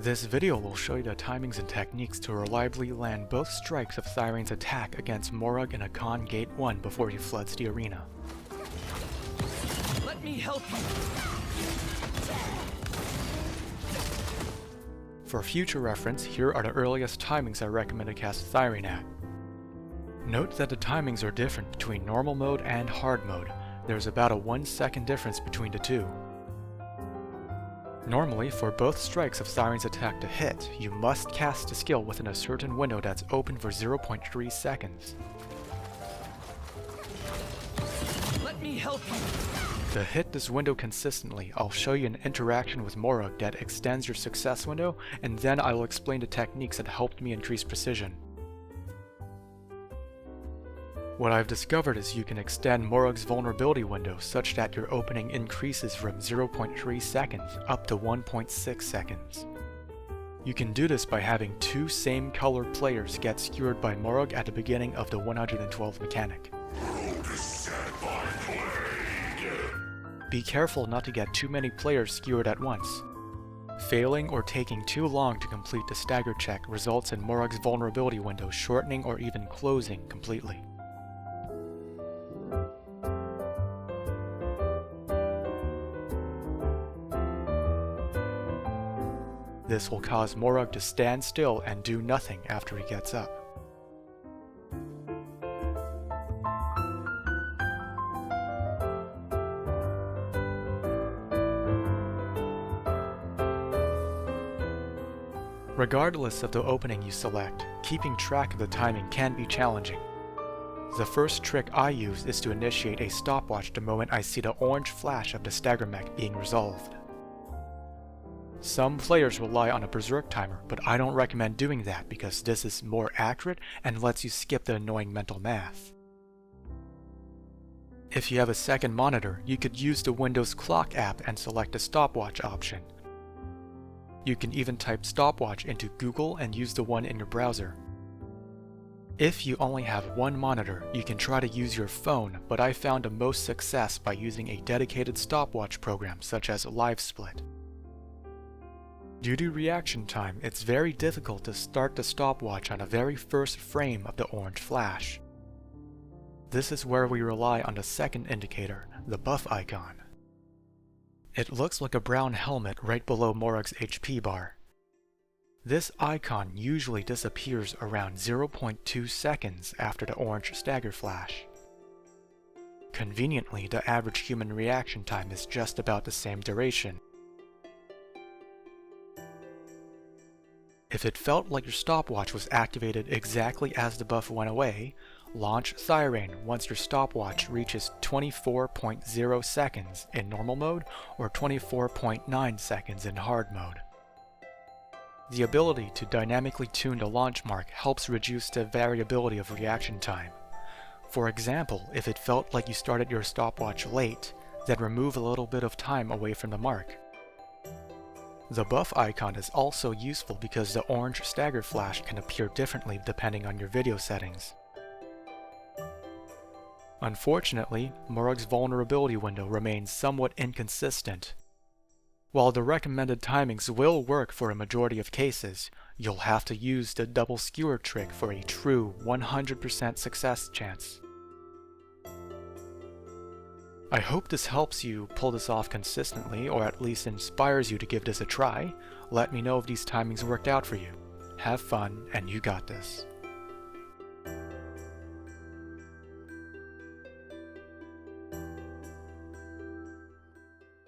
This video will show you the timings and techniques to reliably land both strikes of Thirain's attack against Maurug in Akkan Gate 1 before he floods the arena. Let me help you! For future reference, here are the earliest timings I recommend to cast Thirain at. Note that the timings are different between normal mode and hard mode. There's about a 1 second difference between the two. Normally, for both strikes of Thirain's attack to hit, you must cast the skill within a certain window that's open for 0.3 seconds. Let me help you! To hit this window consistently, I'll show you an interaction with Maurug that extends your success window, and then I will explain the techniques that helped me increase precision. What I've discovered is you can extend Maurug's vulnerability window such that your opening increases from 0.3 seconds up to 1.6 seconds. You can do this by having two same colored players get skewered by Maurug at the beginning of the 112 mechanic. Be careful not to get too many players skewered at once. Failing or taking too long to complete the stagger check results in Maurug's vulnerability window shortening or even closing completely. This will cause Maurug to stand still and do nothing after he gets up. Regardless of the opening you select, keeping track of the timing can be challenging. The first trick I use is to initiate a stopwatch the moment I see the orange flash of the stagger mech being resolved. Some players rely on a berserk timer, but I don't recommend doing that because this is more accurate and lets you skip the annoying mental math. If you have a second monitor, you could use the Windows Clock app and select the stopwatch option. You can even type stopwatch into Google and use the one in your browser. If you only have one monitor, you can try to use your phone, but I found the most success by using a dedicated stopwatch program such as LiveSplit. Due to reaction time, it's very difficult to start the stopwatch on the very first frame of the orange flash. This is where we rely on the second indicator, the buff icon. It looks like a brown helmet right below Maurug's HP bar. This icon usually disappears around 0.2 seconds after the orange stagger flash. Conveniently, the average human reaction time is just about the same duration. If it felt like your stopwatch was activated exactly as the buff went away, launch Thirain once your stopwatch reaches 24.0 seconds in normal mode or 24.9 seconds in hard mode. The ability to dynamically tune the launch mark helps reduce the variability of reaction time. For example, if it felt like you started your stopwatch late, then remove a little bit of time away from the mark. The buff icon is also useful because the orange stagger flash can appear differently depending on your video settings. Unfortunately, Maurug's vulnerability window remains somewhat inconsistent. While the recommended timings will work for a majority of cases, you'll have to use the double skewer trick for a true 100% success chance. I hope this helps you pull this off consistently, or at least inspires you to give this a try. Let me know if these timings worked out for you. Have fun, and you got this.